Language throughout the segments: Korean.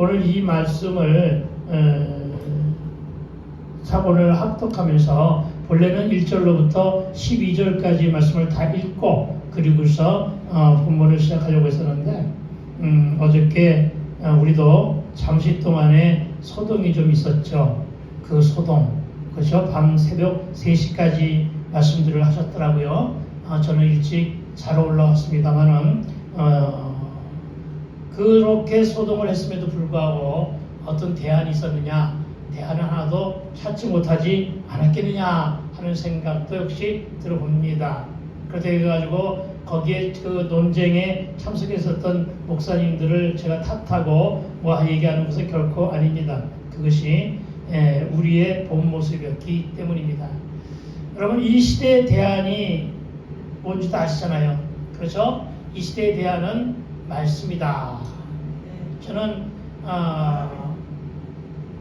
오늘 이 말씀을 오늘 합독하면서 본래는 1절로부터 12절까지 말씀을 다 읽고 그리고서 본문을 시작하려고 했었는데 어저께 우리도 잠시 동안에 소동이 좀 있었죠. 그 소동, 그렇죠? 밤 새벽 3시까지 말씀들을 하셨더라고요. 저는 일찍 자러 올라왔습니다만은 그렇게 소동을 했음에도 불구하고 어떤 대안이 있었느냐? 대안은 하나도 찾지 못하지 않았겠느냐 하는 생각도 역시 들어봅니다. 그렇게 해가지고 거기에 그 논쟁에 참석했었던 목사님들을 제가 탓하고 얘기하는 것은 결코 아닙니다. 그것이 우리의 본 모습이었기 때문입니다. 여러분, 이 시대의 대안이 뭔지도 아시잖아요. 그렇죠? 이 시대의 대안은 말씀이다. 저는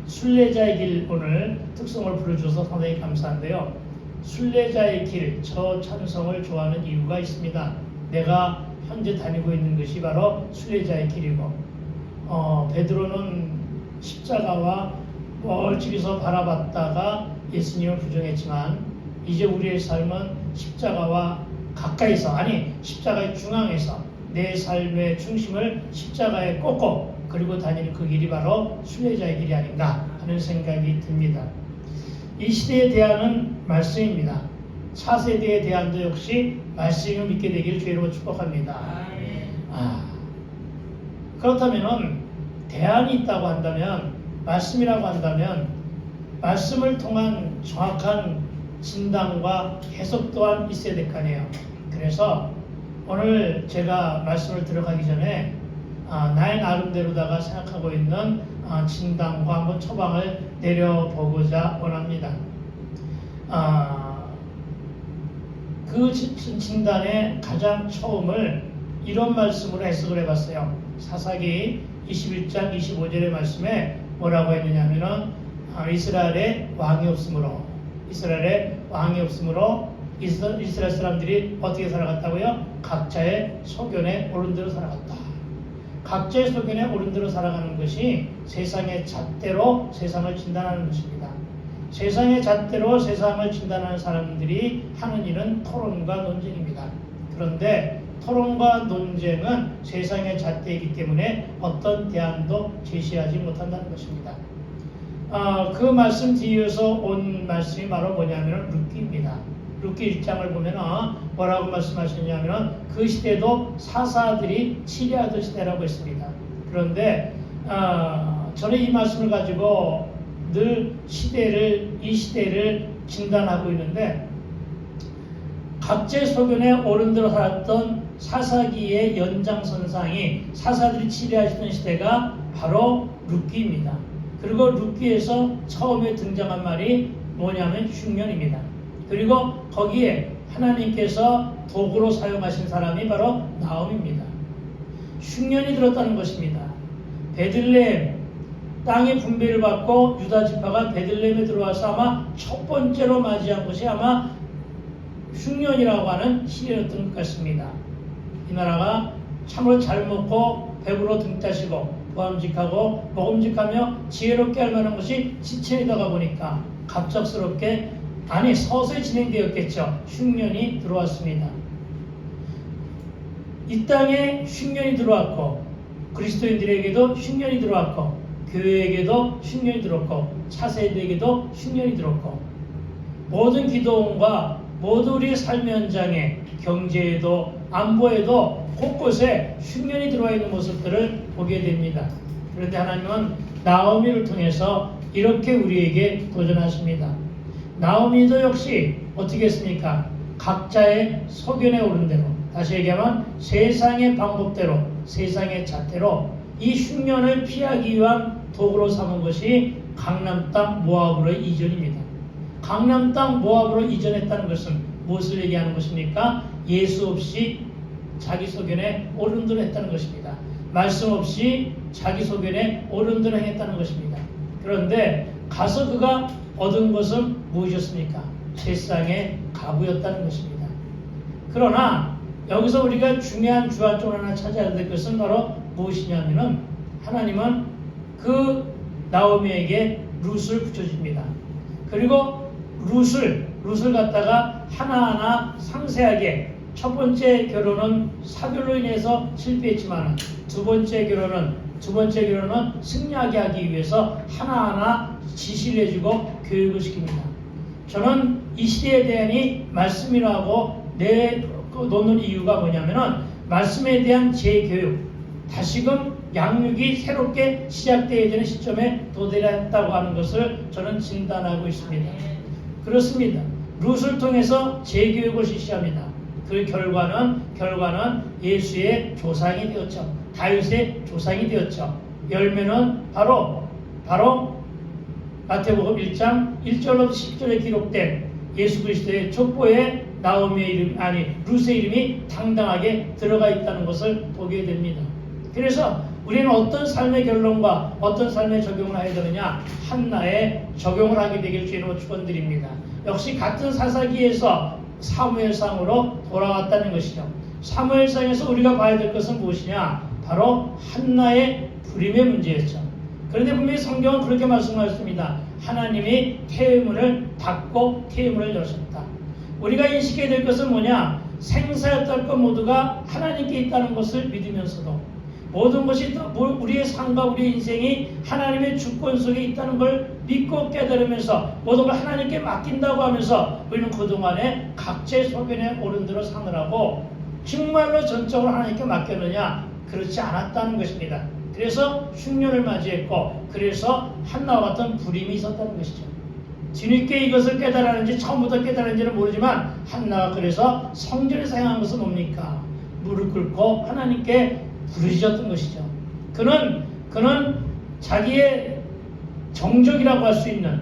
순례자의 길 오늘 특성을 불러줘서 상당히 감사한데요. 순례자의 길, 저 찬성을 좋아하는 이유가 있습니다. 내가 현재 다니고 있는 것이 바로 순례자의 길이고 베드로는 십자가와 멀찍이서 바라봤다가 예수님을 부정했지만 이제 우리의 삶은 십자가와 가까이서, 아니 십자가의 중앙에서 내 삶의 중심을 십자가에 꽂고 그리고 다니는 그 길이 바로 순례자의 길이 아닌가 하는 생각이 듭니다. 이 시대의 대안은 말씀입니다. 차세대의 대안도 역시 말씀을 믿게 되기를 주의로 축복합니다. 그렇다면 대안이 있다고 한다면, 말씀이라고 한다면 말씀을 통한 정확한 진단과 해석 또한 있어야 될 거 아니에요. 그래서 오늘 제가 말씀을 들어가기 전에 나의 나름대로다가 생각하고 있는 진단과 한번 처방을 내려보고자 원합니다. 그 진단의 가장 처음을 이런 말씀으로 해석을 해봤어요. 사사기 21장 25절의 말씀에 뭐라고 했느냐 하면은 이스라엘의 왕이 없으므로 이스라엘 사람들이 어떻게 살아갔다고요? 각자의 소견에 옳은 대로 살아갔다. 각자의 소견에 옳은 대로 살아가는 것이 세상의 잣대로 세상을 진단하는 것입니다. 세상의 잣대로 세상을 진단하는 사람들이 하는 일은 토론과 논쟁입니다. 그런데 토론과 논쟁은 세상의 잣대이기 때문에 어떤 대안도 제시하지 못한다는 것입니다. 그 말씀 뒤에서 온 말씀이 바로 뭐냐면 룻기입니다. 룻기 1장을 보면 뭐라고 말씀하셨냐면 그 시대도 사사들이 치리하던 시대라고 했습니다. 그런데 저는 이 말씀을 가지고 늘 이 시대를 진단하고 있는데, 각자의 소견에 옳은 대로 살았던 사사기의 연장선상이 사사들이 치리하시던 시대가 바로 룻기입니다. 그리고 룻기에서 처음에 등장한 말이 뭐냐면 흉년입니다. 그리고 거기에 하나님께서 도구로 사용하신 사람이 바로 나홈입니다. 흉년이 들었다는 것입니다. 베들레헴 땅의 분배를 받고 유다 지파가 베들레헴에 들어와서 아마 첫 번째로 맞이한 것이 아마 흉년이라고 하는 시대였던 것 같습니다. 이 나라가 참으로 잘 먹고 배부러 등 따시고 보암직하고 먹음직하며 지혜롭게 할 만한 것이 지체이다가 보니까 갑작스럽게 서서히 진행되었겠죠. 흉년이 들어왔습니다. 이 땅에 흉년이 들어왔고 그리스도인들에게도 흉년이 들어왔고 교회에게도 흉년이 들었고 차세대에게도 흉년이 들었고 모든 기도원과 모든 우리의 삶의 현장에 경제에도 안보에도 곳곳에 흉년이 들어와 있는 모습들을 보게 됩니다. 그런데 하나님은 나오미를 통해서 이렇게 우리에게 도전하십니다. 나오미도 역시 어떻게 했습니까? 각자의 소견에 오른 대로, 다시 얘기하면 세상의 방법대로, 세상의 잣대로 이 흉년을 피하기 위한 도구로 삼은 것이 강남 땅 모압으로 이전입니다. 강남 땅 모압으로 이전했다는 것은 무엇을 얘기하는 것입니까? 예수 없이 자기 소견에 옳은 대로 했다는 것입니다. 말씀 없이 자기 소견에 옳은 대로 행했다는 것입니다. 그런데 가서 그가 얻은 것은 무엇이었습니까? 세상의 가부였다는 것입니다. 그러나 여기서 우리가 중요한 주안점 하나 찾아야 될 것은 바로 무엇이냐면은 하나님은 그 나오미에게 룻을 붙여줍니다. 그리고 룻을 갖다가 하나하나 상세하게 첫 번째 결혼은 사별로 인해서 실패했지만 두 번째 결혼은 승리하게 하기 위해서 하나하나 지시를 해주고 교육을 시킵니다. 저는 이 시대에 대한 말씀이라고 놓는 이유가 뭐냐면은 말씀에 대한 재교육, 다시금 양육이 새롭게 시작되어야 되는 시점에 도달했다고 하는 것을 저는 진단하고 있습니다. 그렇습니다. 룻을 통해서 재교육을 실시합니다. 그 결과는 예수의 조상이 되었죠. 다윗의 조상이 되었죠. 열매는 바로 마태복음 1장 1절로 10절에 기록된 예수 그리스도의 족보에 룻의 이름이 당당하게 들어가 있다는 것을 보게 됩니다. 그래서 우리는 어떤 삶의 결론과 어떤 삶의 적용을 해야 되느냐, 한나의 적용을 하게 되길 주님으로 축원드립니다. 역시 같은 사사기에서 사무엘상으로 돌아왔다는 것이죠. 사무엘상에서 우리가 봐야 될 것은 무엇이냐, 바로 한나의 불임의 문제였죠. 그런데 분명히 성경은 그렇게 말씀하셨습니다. 하나님이 태의문을 닫고 태의문을 여셨다. 우리가 인식해야 될 것은 뭐냐, 생사였던 것 모두가 하나님께 있다는 것을 믿으면서도 모든 것이 우리의 삶과 우리의 인생이 하나님의 주권 속에 있다는 걸 믿고 깨달으면서 모든 걸 하나님께 맡긴다고 하면서 우리는 그동안에 각자의 소견에 오른대로 사느라고 정말로 전적으로 하나님께 맡겼느냐, 그렇지 않았다는 것입니다. 그래서 흉년을 맞이했고, 그래서 한나와 같은 불임이 있었다는 것이죠. 뒤늦게 이것을 깨달았는지 처음부터 깨달았는지는 모르지만 한나가 그래서 성전에서 행한 것은 뭡니까? 무릎 꿇고 하나님께 부르짖었던 것이죠. 그는 자기의 정적이라고 할 수 있는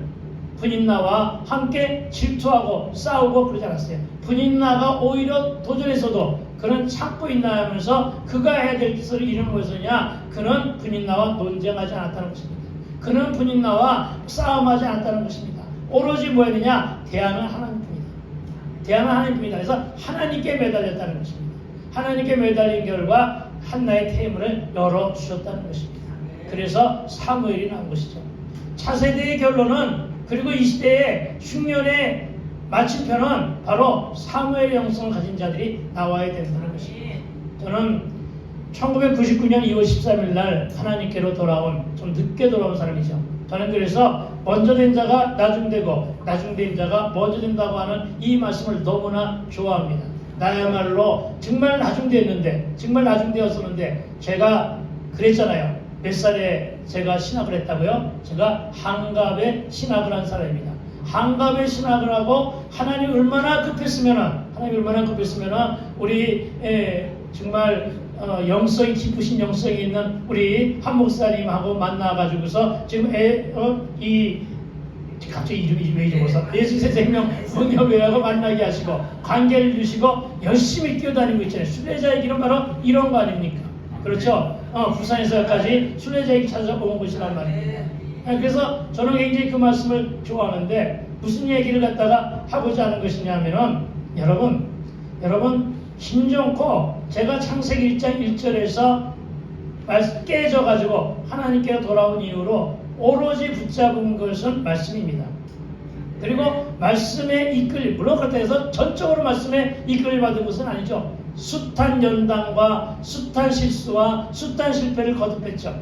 분인나와 함께 질투하고 싸우고 그러지 않았어요. 분인나가 오히려 도전에서도 그는 참고 있나 하면서 그가 해야 될 뜻을 이루는 것이냐, 그는 분인나와 논쟁하지 않았다는 것입니다. 그는 분인나와 싸움하지 않았다는 것입니다. 오로지 뭐였느냐, 대항은 하나님뿐이다. 대항은 하나님뿐이다. 그래서 하나님께 매달렸다는 것입니다. 하나님께 매달린 결과 한나의 태문을 열어주셨다는 것입니다. 그래서 사무엘이 나온 것이죠. 차세대의 결론은, 그리고 이 시대의 흉년의 마침표는 바로 사무엘의 영성을 가진 자들이 나와야 된다는 것입니다. 저는 1999년 2월 13일 날 하나님께로 돌아온, 좀 늦게 돌아온 사람이죠. 저는 그래서 먼저 된 자가 나중되고 나중된 자가 먼저 된다고 하는 이 말씀을 너무나 좋아합니다. 나야말로 정말 나중되었었는데 제가 그랬잖아요. 몇 살에 제가 신학을 했다고요? 제가 한갑에 신학을 한 사람입니다. 한갑에 신학을 하고 하나님 얼마나 급했으면 우리 정말 영성이 깊으신 영성이 있는 우리 한 목사님하고 만나가지고서 지금 갑자기 이름이 왜 잊어버렸어? 예수의 생명 응협회하고 만나게 하시고 관계를 주시고 열심히 뛰어다니고 있잖아요. 순례자의 길은 바로 이런 거 아닙니까? 그렇죠? 부산에서까지 순례자의 길 찾아온 곳이란 말입니다. 그래서 저는 굉장히 그 말씀을 좋아하는데, 무슨 얘기를 갖다가 하고자 하는 것이냐면은, 여러분 힘 좋고, 제가 창세기 1장 1절에서 깨져가지고 하나님께로 돌아온 이후로 오로지 붙잡은 것은 말씀입니다. 그리고 말씀에 물론 그렇다 해서 전적으로 말씀에 이끌림 받은 것은 아니죠. 숱한 연단과 숱한 실수와 숱한 실패를 거듭했죠.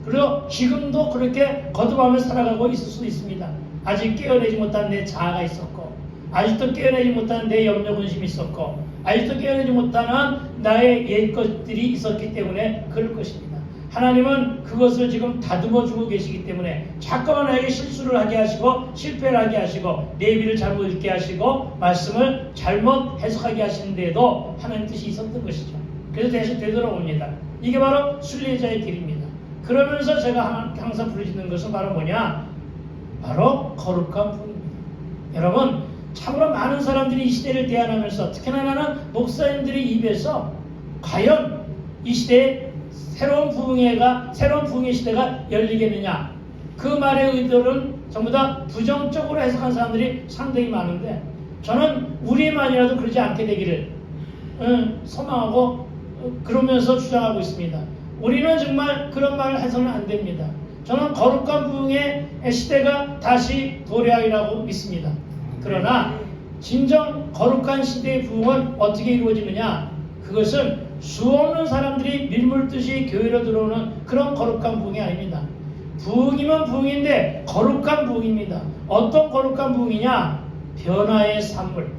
그리고 지금도 그렇게 거듭하며 살아가고 있을 수 있습니다. 아직 깨어내지 못한 내 자아가 있었고, 아직도 깨어내지 못한 내 염려 근심이 있었고, 아직도 깨어내지 못하는 나의 옛 것들이 있었기 때문에 그럴 것입니다. 하나님은 그것을 지금 다듬어주고 계시기 때문에 자꾸만 나에게 실수를 하게 하시고 실패를 하게 하시고 내비를 잘못 읽게 하시고 말씀을 잘못 해석하게 하시는데도 하나님 뜻이 있었던 것이죠. 그래서 다시 되돌아옵니다. 이게 바로 순례자의 길입니다. 그러면서 제가 항상 부르짖는 것은 바로 뭐냐? 바로 거룩한 부흥입니다. 여러분, 참으로 많은 사람들이 이 시대를 대안하면서, 특히나 나는 목사님들의 입에서 과연 이 시대에 새로운 부흥의 시대가 열리겠느냐, 그 말의 의도는 전부 다 부정적으로 해석한 사람들이 상당히 많은데, 저는 우리만이라도 그러지 않게 되기를 소망하고 그러면서 주장하고 있습니다. 우리는 정말 그런 말을 해서는 안 됩니다. 저는 거룩한 부흥의 시대가 다시 도래하리라고 믿습니다. 그러나 진정 거룩한 시대의 부흥은 어떻게 이루어지느냐? 그것은 수없는 사람들이 밀물듯이 교회로 들어오는 그런 거룩한 부흥이 아닙니다. 부흥이면 부흥인데 거룩한 부흥입니다. 어떤 거룩한 부흥이냐? 변화의 산물,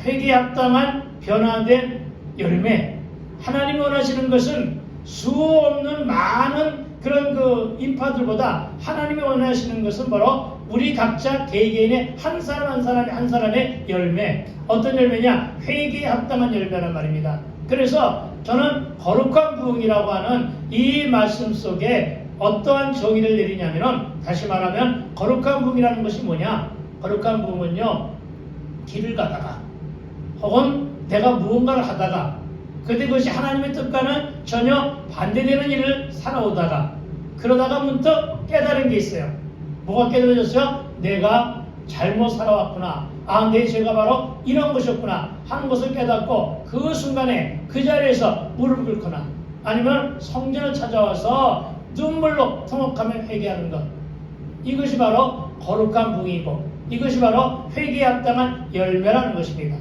회개에 합당한 변화된 열매. 하나님이 원하시는 것은 수없는 많은 그런 인파들보다 하나님이 원하시는 것은 바로 우리 각자 개개인의 한 사람 한 사람의 열매. 어떤 열매냐? 회개에 합당한 열매란 말입니다. 그래서 저는 거룩한 부흥이라고 하는 이 말씀 속에 어떠한 정의를 내리냐면은, 다시 말하면 거룩한 부흥이라는 것이 뭐냐? 거룩한 부흥은요, 길을 가다가 혹은 내가 무언가를 하다가 그런데 그것이 하나님의 뜻과는 전혀 반대되는 일을 살아오다가 그러다가 문득 깨달은 게 있어요. 뭐가 깨달아졌어요? 내가 잘못 살아왔구나. 아, 내 죄가 바로 이런 것이었구나 하는 것을 깨닫고 그 순간에 그 자리에서 무릎을 꿇거나 아니면 성전을 찾아와서 눈물로 통곡하며 회개하는 것. 이것이 바로 거룩한 부흥이고 이것이 바로 회개에 합당한 열매라는 것입니다.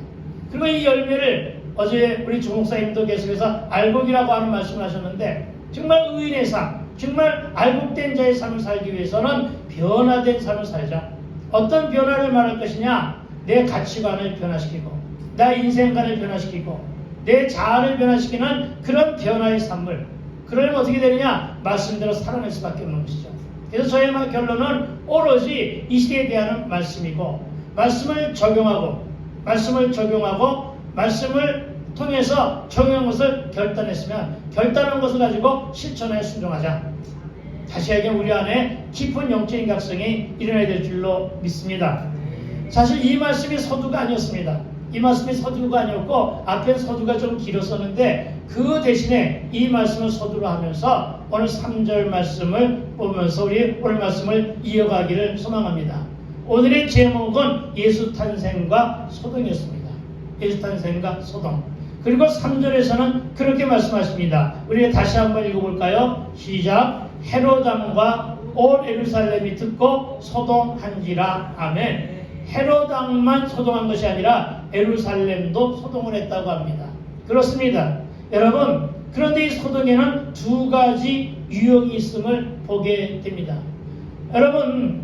그리고 이 열매를 어제 우리 조 목사님도 계속해서 알곡이라고 하는 말씀을 하셨는데, 정말 의인의 삶, 정말 알곡된 자의 삶을 살기 위해서는 변화된 삶을 살자. 어떤 변화를 말할 것이냐? 내 가치관을 변화시키고 나의 인생관을 변화시키고 내 자아를 변화시키는 그런 변화의 삶을. 그러면 어떻게 되느냐? 말씀대로 살아낼 수밖에 없는 것이죠. 그래서 저의 결론은 오로지 이 시대에 대한 말씀이고, 말씀을 적용하고 말씀을 통해서 적용한 것을 결단했으면 결단한 것을 가지고 실천에 순종하자. 다시 얘기하면 우리 안에 깊은 영적인 각성이 일어나야 될 줄로 믿습니다. 사실 이 말씀이 서두가 아니었습니다. 이 말씀이 서두가 아니었고 앞에 서두가 좀 길었었는데, 그 대신에 이 말씀을 서두로 하면서 오늘 3절 말씀을 보면서 우리 오늘 말씀을 이어가기를 소망합니다. 오늘의 제목은 예수 탄생과 소동이었습니다. 예수 탄생과 소동. 그리고 3절에서는 그렇게 말씀하십니다. 우리가 다시 한번 읽어볼까요? 시작. 헤롯 왕과 온 예루살렘이 듣고 소동한지라. 아멘. 헤롯 왕만 소동한 것이 아니라 예루살렘도 소동을 했다고 합니다. 그렇습니다. 여러분, 그런데 이 소동에는 두 가지 유형이 있음을 보게 됩니다. 여러분,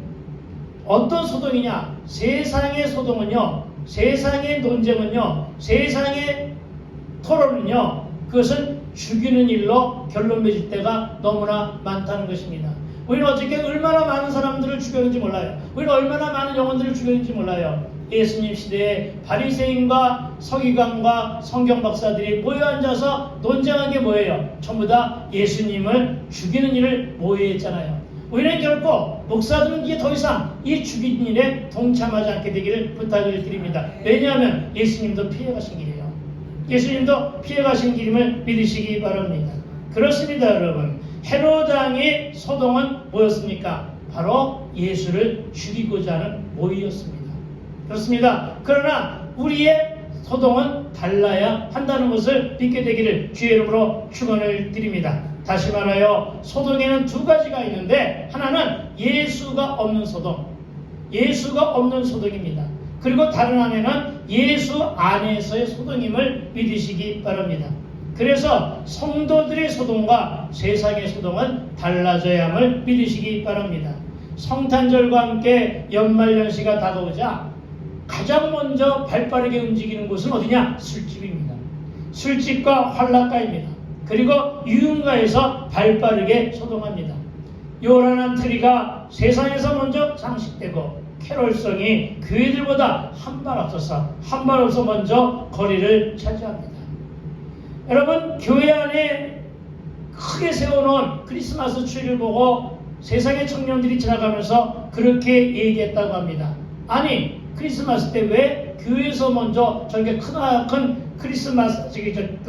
어떤 소동이냐? 세상의 소동은요, 세상의 논쟁은요, 세상의 토론은요, 그것은 죽이는 일로 결론 맺을 때가 너무나 많다는 것입니다. 우리는 어저께 얼마나 많은 사람들을 죽였는지 몰라요. 우리는 얼마나 많은 영혼들을 죽였는지 몰라요. 예수님 시대에 바리새인과 서기관과 성경 박사들이 모여 앉아서 논쟁한 게 뭐예요? 전부 다 예수님을 죽이는 일을 모의했잖아요. 우리는 결코 목사들은 이제 더 이상 이 죽이는 일에 동참하지 않게 되기를 부탁을 드립니다. 왜냐하면 예수님도 피해가신 길이에요. 예수님도 피해가신 길임을 믿으시기 바랍니다. 그렇습니다, 여러분. 헤롯 왕의 소동은 뭐였습니까? 바로 예수를 죽이고자 하는 모의였습니다. 그렇습니다. 그러나 우리의 소동은 달라야 한다는 것을 믿게 되기를 주의 이름으로 축원을 드립니다. 다시 말하여 소동에는 두 가지가 있는데, 하나는 예수가 없는 소동, 예수가 없는 소동입니다. 그리고 다른 하나는 예수 안에서의 소동임을 믿으시기 바랍니다. 그래서 성도들의 소동과 세상의 소동은 달라져야 함을 믿으시기 바랍니다. 성탄절과 함께 연말연시가 다가오자 가장 먼저 발빠르게 움직이는 곳은 어디냐? 술집입니다. 술집과 환락가입니다. 그리고 유흥가에서 발빠르게 소동합니다. 요란한 트리가 세상에서 먼저 장식되고 캐롤성이 교회들보다 한 발 앞서 먼저 거리를 차지합니다. 여러분, 교회 안에 크게 세워놓은 크리스마스 트리를 보고 세상의 청년들이 지나가면서 그렇게 얘기했다고 합니다. 아니, 크리스마스 때 왜 교회에서 먼저 저렇게 크나큰 크리스마스 트리를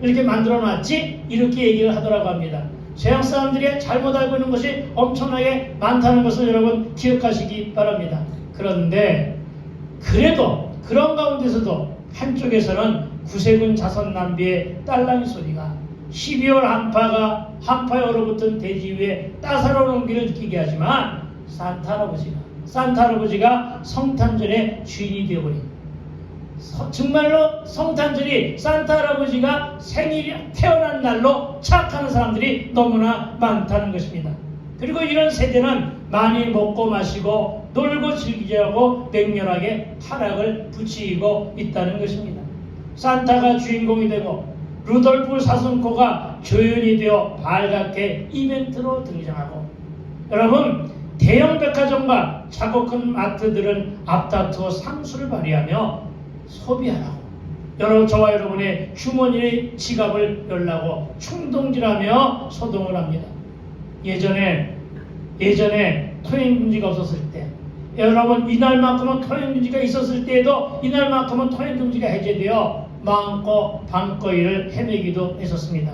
이렇게 만들어 놨지? 이렇게 얘기를 하더라고 합니다. 세상 사람들이 잘못 알고 있는 것이 엄청나게 많다는 것을 여러분 기억하시기 바랍니다. 그런데 그래도 그런 가운데서도 한쪽에서는 구세군 자선 낭비의 딸랑이 소리가, 12월 한파에 얼어붙은 대지 위에 따사로운 온기를 느끼게 하지만 산타 할아버지가 성탄절의 주인이 되어버린, 정말로 성탄절이 산타 할아버지가 태어난 날로 착각하는 사람들이 너무나 많다는 것입니다. 그리고 이런 세대는 많이 먹고 마시고 놀고 즐기지 하고 맹렬하게 타락을 부추기고 있다는 것입니다. 산타가 주인공이 되고 루돌프 사슴코가 조연이 되어 발갛게 이벤트로 등장하고, 여러분, 대형 백화점과 작고 큰 마트들은 앞다투어 상수를 발휘하며 소비하라고 저와 여러분의 주머니의 지갑을 열라고 충동질하며 소동을 합니다. 예전에 통행금지가 없었을 때, 여러분, 이날만큼은 통행금지가 있었을 때에도 이날만큼은 통행금지가 해제되어 마음껏 밤거리를 헤매기도 했었습니다.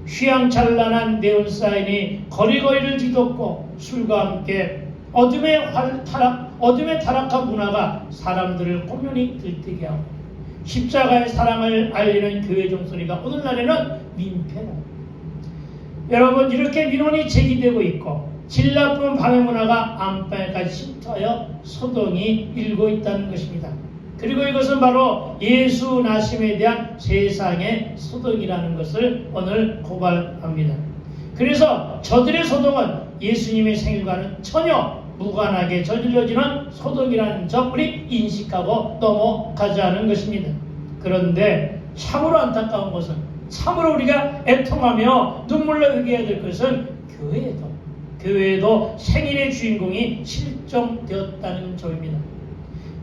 휘황찬란한 네온사인이 거리거리를 뒤덮고 술과 함께 어둠의 타락한 문화가 사람들을 공연히 들뜨게 하고, 십자가의 사랑을 알리는 교회 종소리가 오늘날에는 민폐다. 여러분, 이렇게 민원이 제기되고 있고 질 나쁜 밤의 문화가 안방에까지 침투하여 소동이 일고 있다는 것입니다. 그리고 이것은 바로 예수 나심에 대한 세상의 소동이라는 것을 오늘 고발합니다. 그래서 저들의 소동은 예수님의 생일과는 전혀 무관하게 저질러지는 소동이라는 점 우리 인식하고 넘어가자는 것입니다. 그런데 참으로 안타까운 것은, 참으로 우리가 애통하며 눈물로 회개해야 될 것은 교회에도 생일의 주인공이 실종되었다는 점입니다.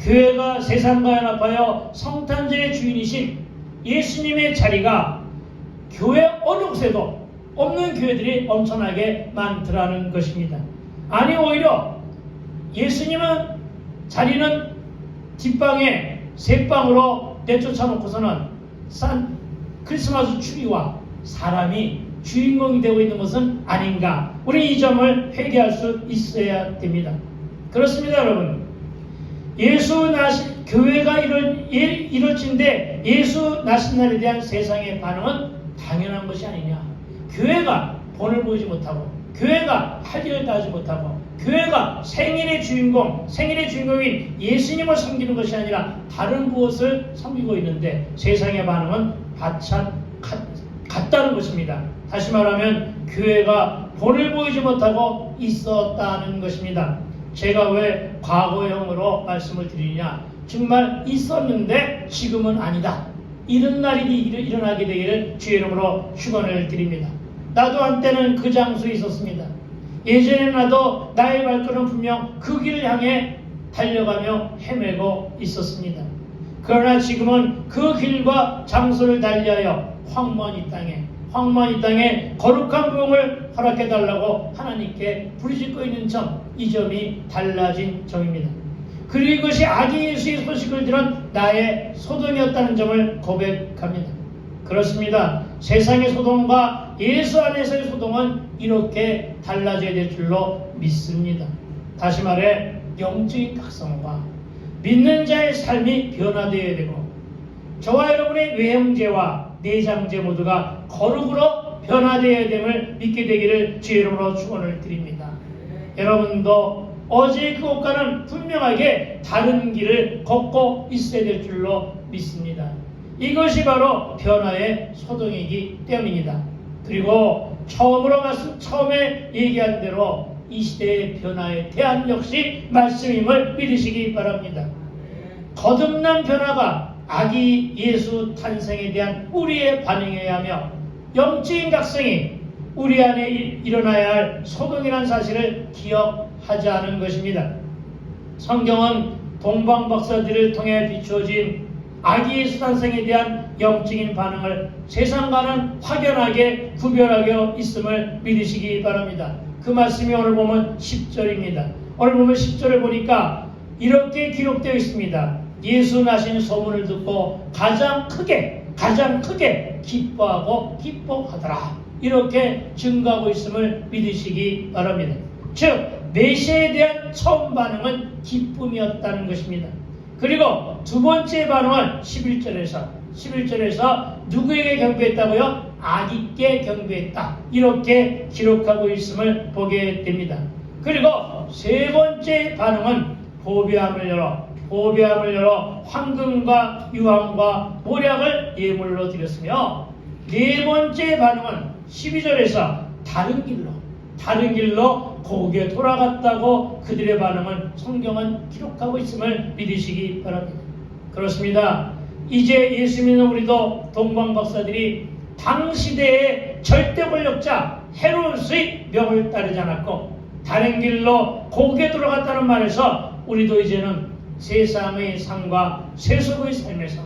교회가 세상과 연합하여 성탄절의 주인이신 예수님의 자리가 교회 어느 곳에도 없는 교회들이 엄청나게 많더라는 것입니다. 아니, 오히려 예수님은 자리는 뒷방에 새방으로 내쫓아 놓고서는 크리스마스 추리와 사람이 주인공이 되고 있는 것은 아닌가, 우리 이 점을 회개할 수 있어야 됩니다. 그렇습니다, 여러분. 교회가 이럴진데 예수 나신 날에 대한 세상의 반응은 당연한 것이 아니냐. 교회가 본을 보이지 못하고, 교회가 할 일을 다 하지 못하고, 교회가 생일의 주인공인 예수님을 섬기는 것이 아니라 다른 무엇을 섬기고 있는데 세상의 반응은 바짝 같다는 것입니다. 다시 말하면 교회가 본을 보이지 못하고 있었다는 것입니다. 제가 왜 과거형으로 말씀을 드리냐, 정말 있었는데 지금은 아니다, 이런 날이 일어나게 되기를 주의 이름으로 축원을 드립니다. 나도 한때는 그 장소에 있었습니다. 예전에 나도 나의 발걸음은 분명 그 길을 향해 달려가며 헤매고 있었습니다. 그러나 지금은 그 길과 장소를 달리하여 황무한 이 땅에 거룩한 부흥을 허락해달라고 하나님께 부르짖고 있는 점, 이 점이 달라진 점입니다. 그리고 이것이 아기 예수의 소식을 들은 나의 소동이었다는 점을 고백합니다. 그렇습니다. 세상의 소동과 예수 안에서의 소동은 이렇게 달라져야 될 줄로 믿습니다. 다시 말해 영적인 각성과 믿는 자의 삶이 변화되어야 되고, 저와 여러분의 외형제와 내장제 모두가 거룩으로 변화되어야 됨을 믿게 되기를 주의 이름으로 축원을 드립니다. 여러분도 어제의 그것과는 분명하게 다른 길을 걷고 있어야 될 줄로 믿습니다. 이것이 바로 변화의 소동이기 때문입니다. 그리고 처음에 얘기한 대로 이 시대의 변화에 대한 역시 말씀임을 믿으시기 바랍니다. 거듭난 변화가 아기 예수 탄생에 대한 우리의 반응이어야 하며, 영적인 각성이 우리 안에 일어나야 할 소동이라는 사실을 기억하자는 것입니다. 성경은 동방 박사들을 통해 비추어진 아기 예수 탄생에 대한 영적인 반응을 세상과는 확연하게 구별하고 있음을 믿으시기 바랍니다. 그 말씀이 오늘 보면 10절입니다. 오늘 보면 10절을 보니까 이렇게 기록되어 있습니다. 예수 나신 소문을 듣고 가장 크게 기뻐하고 기뻐하더라, 이렇게 증거하고 있음을 믿으시기 바랍니다. 즉 메시아에 대한 처음 반응은 기쁨이었다는 것입니다. 그리고 두 번째 반응은 11절에서 누구에게 경배했다고요? 아기께 경배했다. 이렇게 기록하고 있음을 보게 됩니다. 그리고 세 번째 반응은 보배함을 열어 황금과 유황과 모략을 예물로 드렸으며, 네 번째 반응은 12절에서 다른 길로 고개 돌아갔다고 그들의 반응은 성경은 기록하고 있음을 믿으시기 바랍니다. 그렇습니다. 이제 예수 믿는 우리도 동방박사들이 당시대의 절대 권력자 헤롯의 명을 따르지 않았고 다른 길로 고개 돌아갔다는 말에서 우리도 이제는 세상의 삶과 세속의 삶에서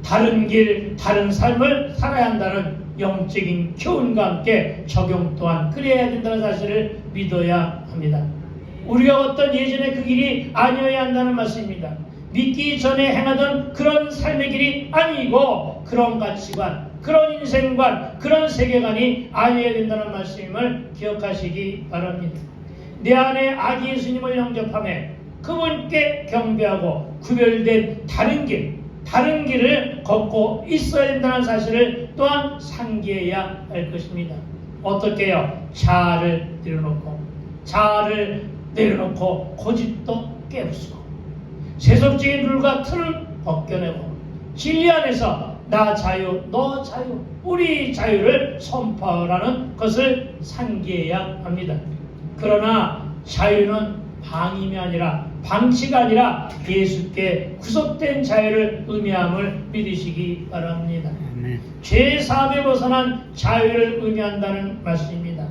다른 길, 다른 삶을 살아야 한다는 영적인 교훈과 함께 적용 또한 그래야 된다는 사실을 믿어야 합니다. 우리가 어떤 예전의 그 길이 아니어야 한다는 말씀입니다. 믿기 전에 행하던 그런 삶의 길이 아니고 그런 가치관, 그런 인생관, 그런 세계관이 아니어야 된다는 말씀을 기억하시기 바랍니다. 내 안에 아기 예수님을 영접하며 그분께 경배하고 구별된 다른 길을 걷고 있어야 된다는 사실을 또한 상기해야 할 것입니다. 어떻게요? 자아를 내려놓고 고집도 깨우치고 세속적인 룰과 틀을 벗겨내고 진리 안에서 나 자유, 너 자유, 우리 자유를 선포하라는 것을 상기해야 합니다. 그러나 자유는 방치가 아니라 예수께 구속된 자유를 의미함을 믿으시기 바랍니다. 죄 사함에 벗어난 자유를 의미한다는 말씀입니다.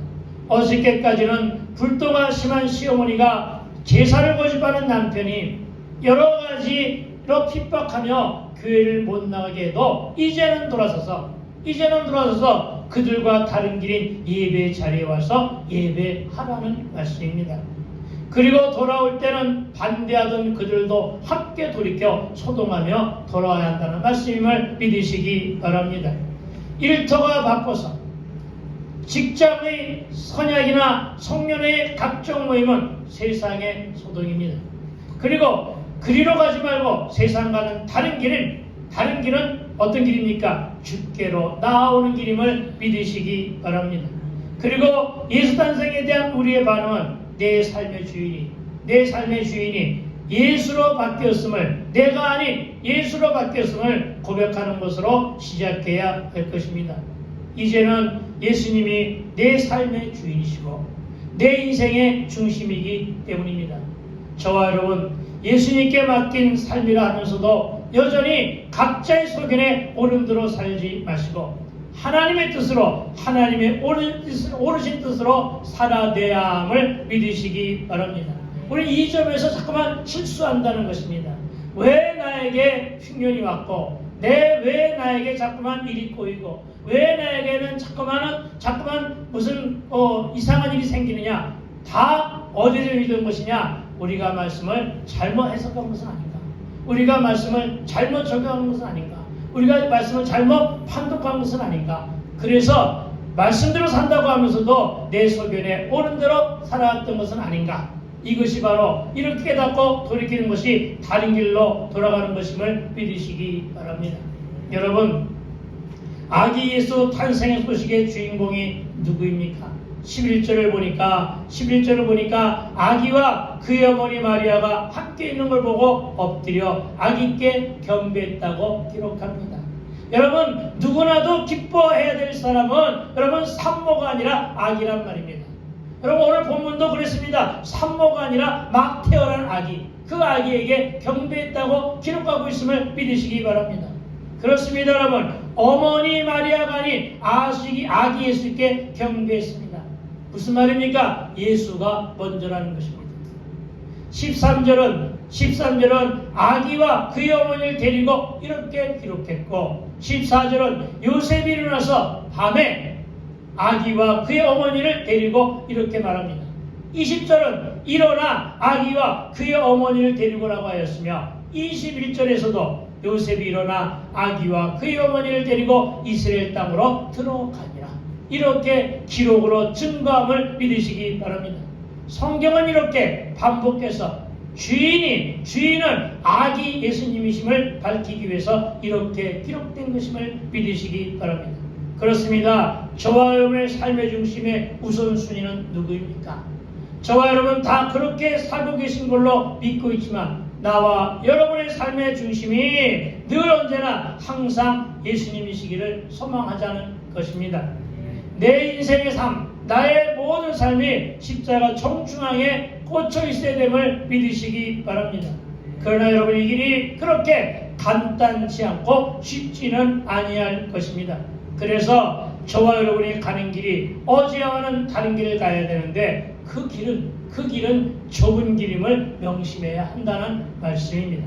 어저께까지는 불도가 심한 시어머니가 제사를 고집하는 남편이 여러 가지로 핍박하며 교회를 못 나가게 해도 이제는 돌아서서 그들과 다른 길인 예배 자리에 와서 예배하라는 말씀입니다. 그리고 돌아올 때는 반대하던 그들도 함께 돌이켜 소동하며 돌아와야 한다는 말씀임을 믿으시기 바랍니다. 일터가 바빠서 직장의 선약이나 성년의 각종 모임은 세상의 소동입니다. 그리고 그리로 가지 말고 세상과는 다른 길은 어떤 길입니까? 주께로 나아오는 길임을 믿으시기 바랍니다. 그리고 예수 탄생에 대한 우리의 반응은 내 삶의 주인이 예수로 바뀌었음을, 내가 아닌 예수로 바뀌었음을 고백하는 것으로 시작해야 할 것입니다. 이제는 예수님이 내 삶의 주인이시고 내 인생의 중심이기 때문입니다. 저와 여러분, 예수님께 맡긴 삶이라 하면서도 여전히 각자의 소견에 오른대로 살지 마시고 하나님의 뜻으로, 하나님의 오르신 뜻으로 살아내야 함을 믿으시기 바랍니다. 우리 이 점에서 자꾸만 실수한다는 것입니다. 왜 나에게 흉년이 왔고, 왜 나에게 자꾸만 일이 꼬이고, 왜 나에게는 자꾸만 무슨 이상한 일이 생기느냐? 다 어디서 믿은 것이냐? 우리가 말씀을 잘못 해석한 것은 아닌가? 우리가 말씀을 잘못 적용한 것은 아닌가? 우리가 말씀을 잘못 판독한 것은 아닌가? 그래서 말씀대로 산다고 하면서도 내 소견에 옳은 대로 살아왔던 것은 아닌가? 이것이 바로 이렇게 깨닫고 돌이키는 것이 다른 길로 돌아가는 것임을 믿으시기 바랍니다. 여러분, 아기 예수 탄생의 소식의 주인공이 누구입니까? 11절을 보니까 아기와 그의 어머니 마리아가 함께 있는 걸 보고 엎드려 아기께 경배했다고 기록합니다. 여러분, 누구나도 기뻐해야 될 사람은 여러분 산모가 아니라 아기란 말입니다. 여러분, 오늘 본문도 그랬습니다. 산모가 아니라 막 태어난 아기, 그 아기에게 경배했다고 기록하고 있음을 믿으시기 바랍니다. 그렇습니다. 여러분, 어머니 마리아가 아닌 아기 예수께 경배했습니다. 무슨 말입니까? 예수가 먼저라는 것입니다. 13절은 아기와 그의 어머니를 데리고 이렇게 기록했고, 14절은 요셉이 일어나서 밤에 아기와 그의 어머니를 데리고 이렇게 말합니다. 20절은 일어나 아기와 그의 어머니를 데리고라고 하였으며, 21절에서도 요셉이 일어나 아기와 그의 어머니를 데리고 이스라엘 땅으로 들어가니라. 이렇게 기록으로 증거함을 믿으시기 바랍니다. 성경은 이렇게 반복해서 주인은 아기 예수님이심을 밝히기 위해서 이렇게 기록된 것임을 믿으시기 바랍니다. 그렇습니다. 저와 여러분의 삶의 중심의 우선순위는 누구입니까? 저와 여러분 다 그렇게 살고 계신 걸로 믿고 있지만 나와 여러분의 삶의 중심이 늘 언제나 항상 예수님이시기를 소망하자는 것입니다. 내 인생의 삶, 나의 모든 삶이 십자가 정중앙에 꽂혀 있어야 됨을 믿으시기 바랍니다. 그러나 여러분 이 길이 그렇게 간단치 않고 쉽지는 아니할 것입니다. 그래서 저와 여러분이 가는 길이 어제와는 다른 길을 가야 되는데 그 길은 좁은 길임을 명심해야 한다는 말씀입니다.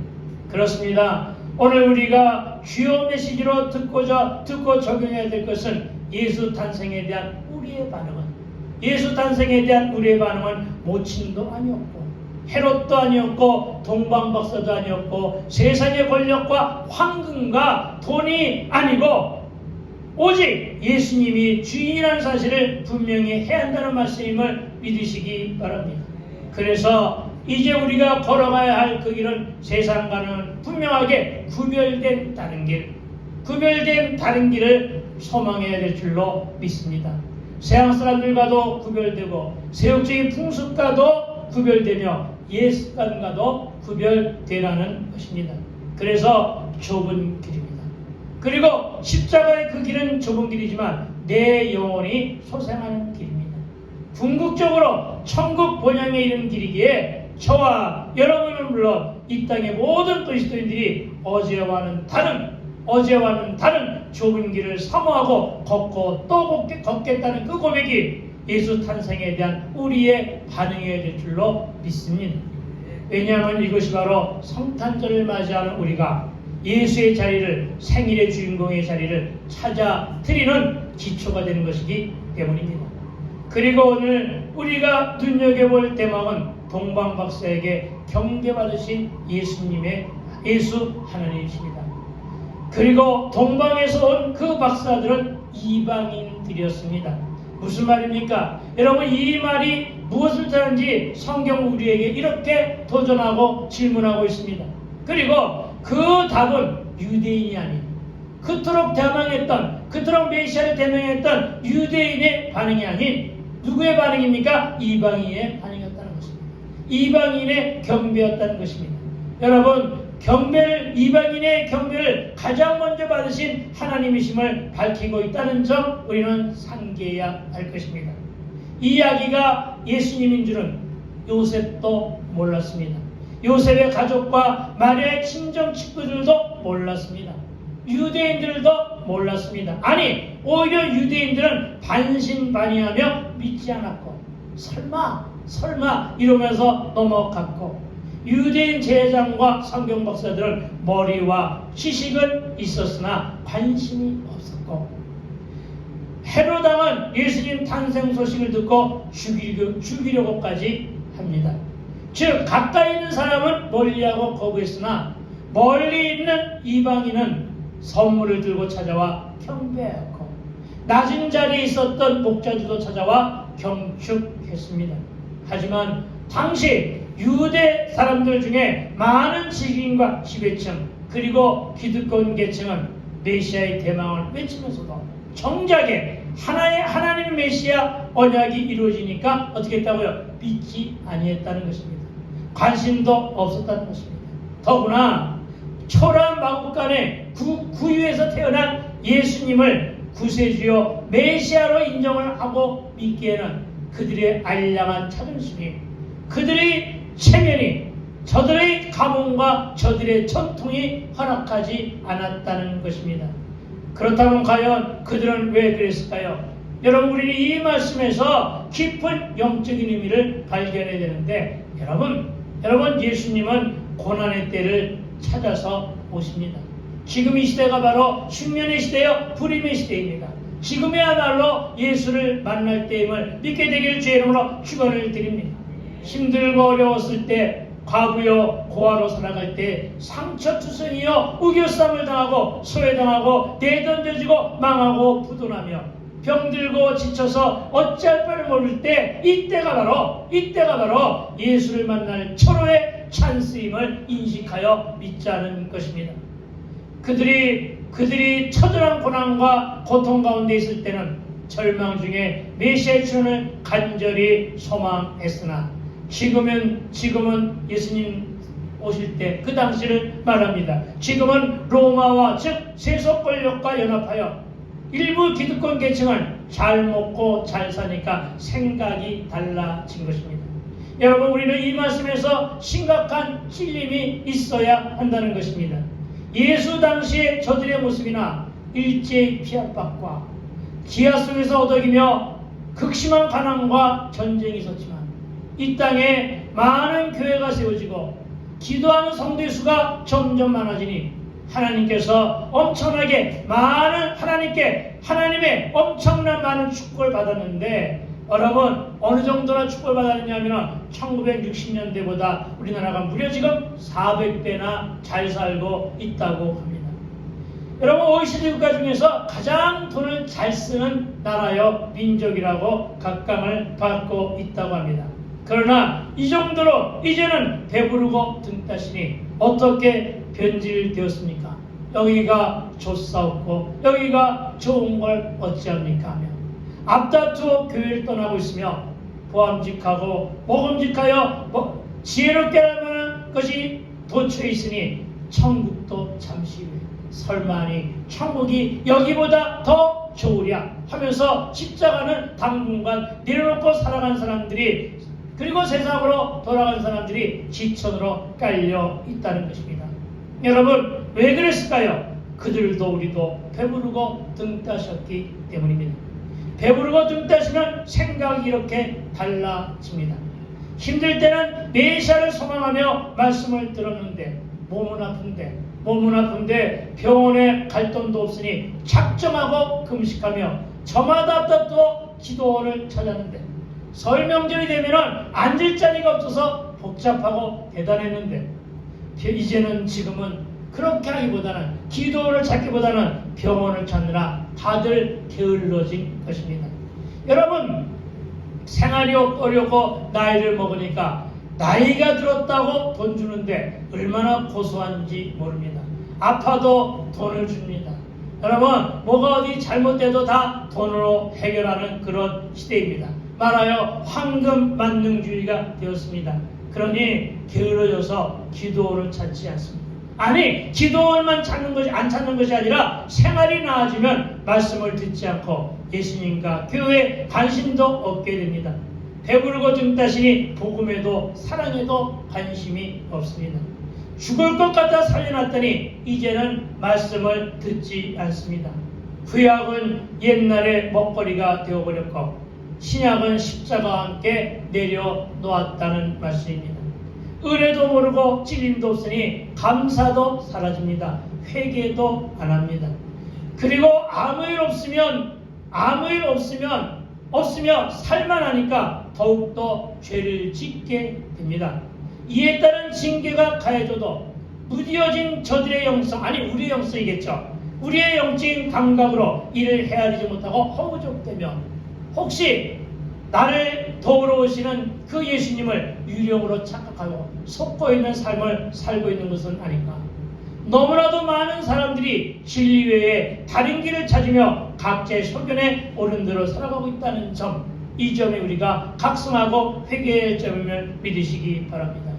그렇습니다. 오늘 우리가 주요 메시지로 듣고 적용해야 될 것은 예수 탄생에 대한 우리의 반응은 모친도 아니었고 헤롯도 아니었고 동방박사도 아니었고 세상의 권력과 황금과 돈이 아니고 오직 예수님이 주인이라는 사실을 분명히 해야 한다는 말씀임을 믿으시기 바랍니다. 그래서 이제 우리가 걸어가야 할 그 길은 세상과는 분명하게 구별된 다른 길을 소망해야 될 줄로 믿습니다. 세상 사람들과도 구별되고 세속적인 풍습과도 구별되며 옛 습관과도 구별되라는 것입니다. 그래서 좁은 길입니다. 그리고 십자가의 그 길은 좁은 길이지만 내 영혼이 소생하는 길입니다. 궁극적으로 천국 본향에 이르는 길이기에 저와 여러분은 물론 이 땅의 모든 그리스도인들이 어제와는 다른 좁은 길을 사모하고 걷고 또 걷겠다는 그 고백이 예수 탄생에 대한 우리의 반응이어야 될 줄로 믿습니다. 왜냐하면 이것이 바로 성탄절을 맞이하는 우리가 예수의 자리를, 생일의 주인공의 자리를 찾아 드리는 기초가 되는 것이기 때문입니다. 그리고 오늘 우리가 눈여겨볼 대목은 동방박사에게 경배받으신 예수 하나님이십니다. 그리고 동방에서 온 그 박사들은 이방인들이었습니다. 무슨 말입니까? 여러분 이 말이 무엇을 뜻하는지 성경 우리에게 이렇게 도전하고 질문하고 있습니다. 그리고 그 답은 유대인이 아닌 그토록 메시아를 대명했던 유대인의 반응이 아닌 누구의 반응입니까? 이방인의 반응이었다는 것입니다. 이방인의 경배였다는 것입니다. 여러분 이방인의 경배를 가장 먼저 받으신 하나님이심을 밝히고 있다는 점 우리는 상기해야 할 것입니다. 이 이야기가 예수님인 줄은 요셉도 몰랐습니다. 요셉의 가족과 마리아의 친정 친구들도 몰랐습니다. 유대인들도 몰랐습니다. 아니 오히려 유대인들은 반신반의하며 믿지 않았고 설마 이러면서 넘어갔고 유대인 제장과 성경 박사들은 머리와 지식은 있었으나 관심이 없었고 헤롯 왕은 예수님 탄생 소식을 듣고 죽이려고까지 합니다. 즉 가까이 있는 사람은 멀리하고 거부했으나 멀리 있는 이방인은 선물을 들고 찾아와 경배하였고 낮은 자리에 있었던 목자들도 찾아와 경축했습니다. 하지만 당시 유대 사람들 중에 많은 지식인과 지배층 그리고 기득권 계층은 메시아의 대망을 외치면서도 정작에 하나님의 메시아 언약이 이루어지니까 어떻게 했다고요? 믿지 아니했다는 것입니다. 관심도 없었다는 것입니다. 더구나 초라한 마국간에 구유에서 태어난 예수님을 구세주요 메시아로 인정을 하고 믿기에는 그들의 알량한 자존심이 그들의 체면이 저들의 가문과 저들의 전통이 허락하지 않았다는 것입니다. 그렇다면 과연 그들은 왜 그랬을까요? 여러분 우리는 이 말씀에서 깊은 영적인 의미를 발견해야 되는데 여러분 예수님은 고난의 때를 찾아서 오십니다. 지금 이 시대가 바로 숙면의 시대요 불임의 시대입니다. 지금이야말로 예수를 만날 때임을 믿게 되길 주의 이름으로 축원을 드립니다. 힘들고 어려웠을 때 과부여 고아로 살아갈 때 상처투성이여 우겨쌈을 당하고 소외당하고 내던져지고 망하고 부도나며 병들고 지쳐서 어찌할 바를 모를 때 이때가 바로 예수를 만날 철호의 찬스임을 인식하여 믿자는 것입니다. 그들이 그들이 처절한 고난과 고통 가운데 있을 때는 절망 중에 메시아의 출현을 간절히 소망했으나 지금은 예수님 오실 때 그 당시를 말합니다. 지금은 로마와 즉 세속 권력과 연합하여 일부 기득권 계층은 잘 먹고 잘 사니까 생각이 달라진 것입니다. 여러분, 우리는 이 말씀에서 심각한 찔림이 있어야 한다는 것입니다. 예수 당시의 저들의 모습이나 일제의 피압박과 기아 속에서 어덕이며 극심한 가난과 전쟁이 있었지만 이 땅에 많은 교회가 세워지고 기도하는 성도의 수가 점점 많아지니 하나님께서 엄청나게 많은 하나님의 엄청난 많은 축복을 받았는데, 여러분 어느 정도나 축복을 받았느냐면 1960년대보다 우리나라가 무려 지금 400배나 잘 살고 있다고 합니다. 여러분, OECD 국가 중에서 가장 돈을 잘 쓰는 나라요 민족이라고 각광을 받고 있다고 합니다. 그러나 이 정도로 이제는 배부르고 등 따시니 어떻게 변질되었습니까? 여기가 좋사옵고 여기가 좋은 걸 어찌합니까 하며 앞다투어 교회를 떠나고 있으며 보암직하고 먹음직하여 지혜롭게 하는 것이 도처에 있으니 천국도 잠시 후에 설마니 천국이 여기보다 더 좋으랴 하면서 십자가는 당분간 내려놓고 살아간 사람들이, 그리고 세상으로 돌아간 사람들이 지천으로 깔려 있다는 것입니다. 여러분, 왜 그랬을까요? 그들도 우리도 배부르고 등 따셨기 때문입니다. 배부르고 등 따시면 생각이 이렇게 달라집니다. 힘들 때는 메시아를 소망하며 말씀을 들었는데 몸은 아픈데 병원에 갈 돈도 없으니 작정하고 금식하며 저마다 또 기도원을 찾았는데 설 명절이 되면 앉을 자리가 없어서 복잡하고 대단했는데 지금은 그렇게 하기보다는 기도원을 찾기보다는 병원을 찾느라 다들 게을러진 것입니다. 여러분, 생활이 어렵고 나이를 먹으니까 나이가 들었다고 돈 주는데 얼마나 고소한지 모릅니다. 아파도 돈을 줍니다. 여러분, 뭐가 어디 잘못돼도 다 돈으로 해결하는 그런 시대입니다. 말하여 황금 만능주의가 되었습니다. 그러니 게을러져서 기도원을 찾지 않습니다. 아니, 기도원만 안 찾는 것이 아니라 생활이 나아지면 말씀을 듣지 않고 예수님과 교회에 관심도 없게 됩니다. 배부르고 등 따시니 복음에도 사랑에도 관심이 없습니다. 죽을 것 같아 살려놨더니 이제는 말씀을 듣지 않습니다. 구약은 옛날의 먹거리가 되어버렸고 신약은 십자가와 함께 내려놓았다는 말씀입니다. 은혜도 모르고 찔림도 없으니 감사도 사라집니다. 회개도 안 합니다. 그리고 아무 일 없으면 살만하니까 더욱더 죄를 짓게 됩니다. 이에 따른 징계가 가해져도 무뎌진 저들의 영성, 아니 우리의 영성이겠죠. 우리의 영적인 감각으로 일을 헤아리지 못하고 허우적대며 혹시 나를 도우러 오시는 그 예수님을 유령으로 착각하고 속고 있는 삶을 살고 있는 것은 아닌가. 너무나도 많은 사람들이 진리 외에 다른 길을 찾으며 각자의 소견에 옳은 대로 살아가고 있다는 점, 이 점에 우리가 각성하고 회개할 점임을 믿으시기 바랍니다.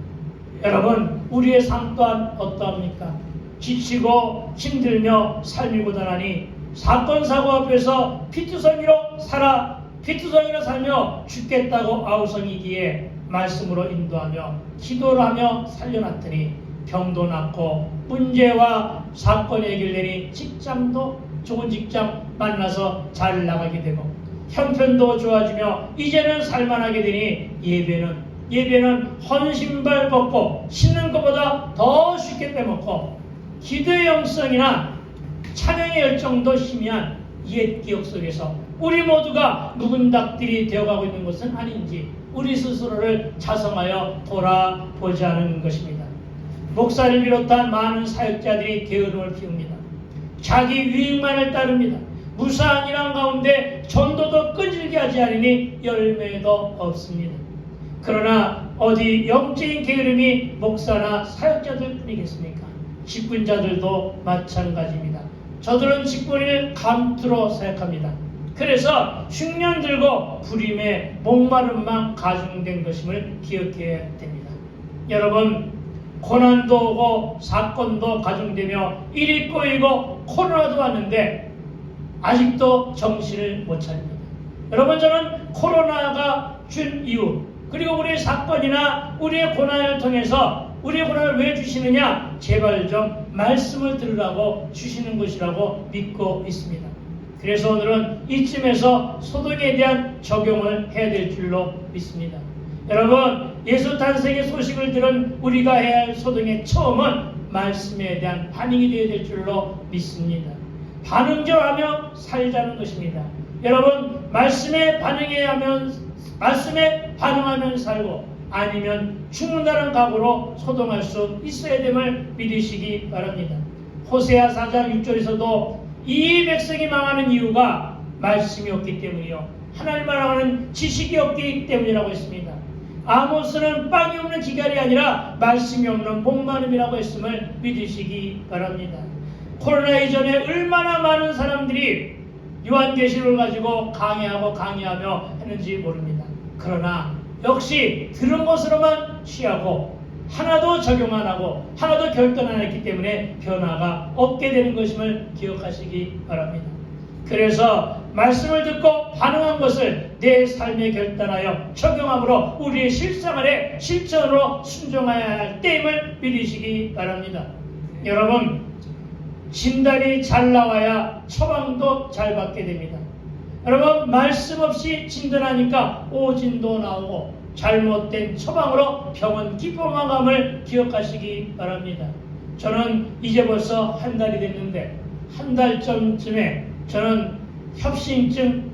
여러분, 우리의 삶 또한 어떠합니까? 지치고 힘들며 삶이 고단하니 사건 사고 앞에서 피투성이로 살며 죽겠다고 아우성이기에 말씀으로 인도하며 기도를 하며 살려놨더니 병도 낫고 문제와 사건이 해결되니 직장도 좋은 직장 만나서 잘 나가게 되고 형편도 좋아지며 이제는 살만하게 되니 예배는 헌신발 벗고 신는 것보다 더 쉽게 빼먹고 기도의 영성이나 찬양의 열정도 희미한 옛 기억 속에서 우리 모두가 묵은 닭들이 되어가고 있는 것은 아닌지 우리 스스로를 자성하여 돌아보자는 것입니다. 목사를 비롯한 많은 사역자들이 게으름을 피웁니다. 자기 유익만을 따릅니다. 무사한 일한 가운데 전도도 끈질게 하지 않으니 열매도 없습니다. 그러나 어디 영적인 게으름이 목사나 사역자들 뿐이겠습니까? 직분자들도 마찬가지입니다. 저들은 직분을 감투로 생각합니다. 그래서 흉년 들고 불임에 목마름만 가중된 것임을 기억해야 됩니다. 여러분, 고난도 오고 사건도 가중되며 일이 꼬이고 코로나도 왔는데 아직도 정신을 못 차립니다. 여러분, 저는 코로나가 준 이유, 그리고 우리의 사건이나 우리의 고난을 통해서 우리의 고난을 왜 주시느냐? 제발 좀 말씀을 들으라고 주시는 것이라고 믿고 있습니다. 그래서 오늘은 이쯤에서 소동에 대한 적용을 해야 될 줄로 믿습니다. 여러분, 예수 탄생의 소식을 들은 우리가 해야 할 소동의 처음은 말씀에 대한 반응이 되어야 될 줄로 믿습니다. 반응절하며 살자는 것입니다. 여러분, 말씀에 반응하면 살고 아니면 죽는다는 각오로 소동할 수 있어야 됨을 믿으시기 바랍니다. 호세아 4장 6절에서도 이 백성이 망하는 이유가 말씀이 없기 때문이요, 하나님을 알아가는 지식이 없기 때문이라고 했습니다. 아모스는 빵이 없는 기갈이 아니라 말씀이 없는 목마름이라고 했음을 믿으시기 바랍니다. 코로나 이전에 얼마나 많은 사람들이 요한계시록을 가지고 강의하며 했는지 모릅니다. 그러나 역시 들은 것으로만 취하고 하나도 적용 안 하고 하나도 결단 안 했기 때문에 변화가 없게 되는 것임을 기억하시기 바랍니다. 그래서 말씀을 듣고 반응한 것을 내 삶에 결단하여 적용함으로 우리의 실생활에 실천으로 순종해야 할 때임을 믿으시기 바랍니다. 여러분, 진단이 잘 나와야 처방도 잘 받게 됩니다. 여러분, 말씀 없이 진단하니까 오진도 나오고 잘못된 처방으로 병은 기뻐만감을 기억하시기 바랍니다. 저는 이제 벌써 한 달이 됐는데 한 달 전쯤에 저는 협심증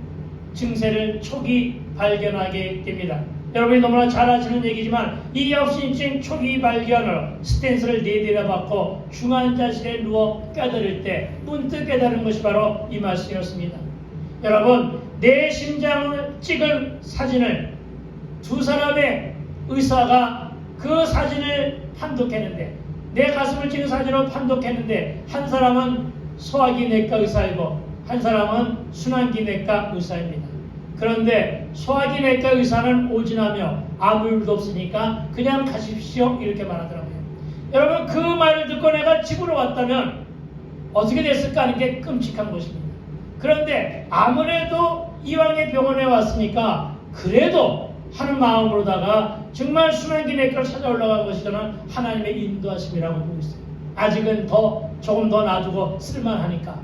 증세를 초기 발견하게 됩니다. 여러분이 너무나 잘 아시는 얘기지만 이 협심증 초기 발견으로 스탠스를 4대나 받고 중환자실에 누워 깨달을 때 문득 깨달은 것이 바로 이 말씀이었습니다. 여러분, 내 심장을 찍은 사진을 두 사람의 의사가 그 사진을 판독했는데, 내 가슴을 찍은 사진을 판독했는데 한 사람은 소화기 내과 의사이고 한 사람은 순환기 내과 의사입니다. 그런데 소화기 내과 의사는 오진하며 아무 일도 없으니까 그냥 가십시오 이렇게 말하더라고요. 여러분, 그 말을 듣고 내가 집으로 왔다면 어떻게 됐을까 하는 게 끔찍한 것입니다. 그런데 아무래도 이왕에 병원에 왔으니까 그래도 하는 마음으로다가 정말 순환기 내과를 찾아 올라간 것이 저는 하나님의 인도하심이라고 보고 있어요. 아직은 조금 더 놔두고 쓸만하니까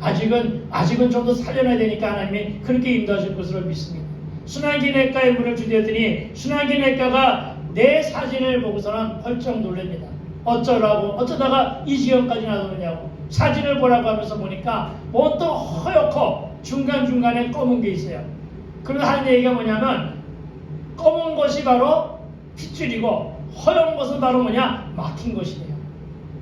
아직은 좀 더 살려놔야 되니까 하나님이 그렇게 인도하실 것으로 믿습니다. 순환기 내과에 문을 두드렸더니 순환기 내과가 내 사진을 보고서는 펄쩍 놀랍니다. 어쩌다가 이 지경까지 나오느냐고 사진을 보라고 하면서 보니까 뭐또 허옇고 중간중간에 검은 게 있어요. 그러면 하는 얘기가 뭐냐면 검은 것이 바로 핏줄이고 허연 것은 바로 뭐냐? 막힌 것이래요.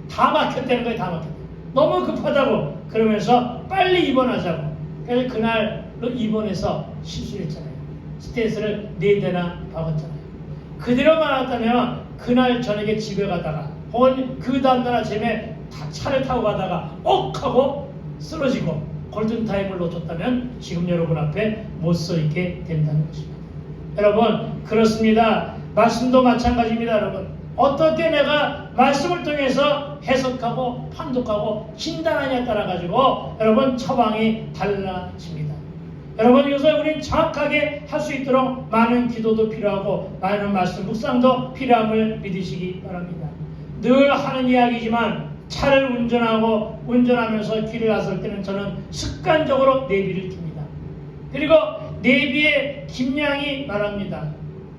다 막혔다는 거예요. 다 막혔다. 너무 급하다고 그러면서 빨리 입원하자고. 그래서 그날로 입원해서 실수했잖아요. 스탠스를 4대나 박았잖아요. 그대로 말았다면 그날 저녁에 집에 가다가 혹은 그 다음날 아침에 차를 타고 가다가 하고 쓰러지고 골든타임을 놓쳤다면 지금 여러분 앞에 못 서 있게 된다는 것입니다. 여러분, 그렇습니다. 말씀도 마찬가지입니다. 여러분, 어떻게 내가 말씀을 통해서 해석하고 판독하고 진단하냐에 따라 가지고 여러분 처방이 달라집니다. 여러분, 이것을 우리는 정확하게 할 수 있도록 많은 기도도 필요하고 많은 말씀 묵상도 필요함을 믿으시기 바랍니다. 늘 하는 이야기지만 차를 운전하면서 길을 나설 때는 저는 습관적으로 내비를 킵니다. 그리고 내비의 김양이 말합니다.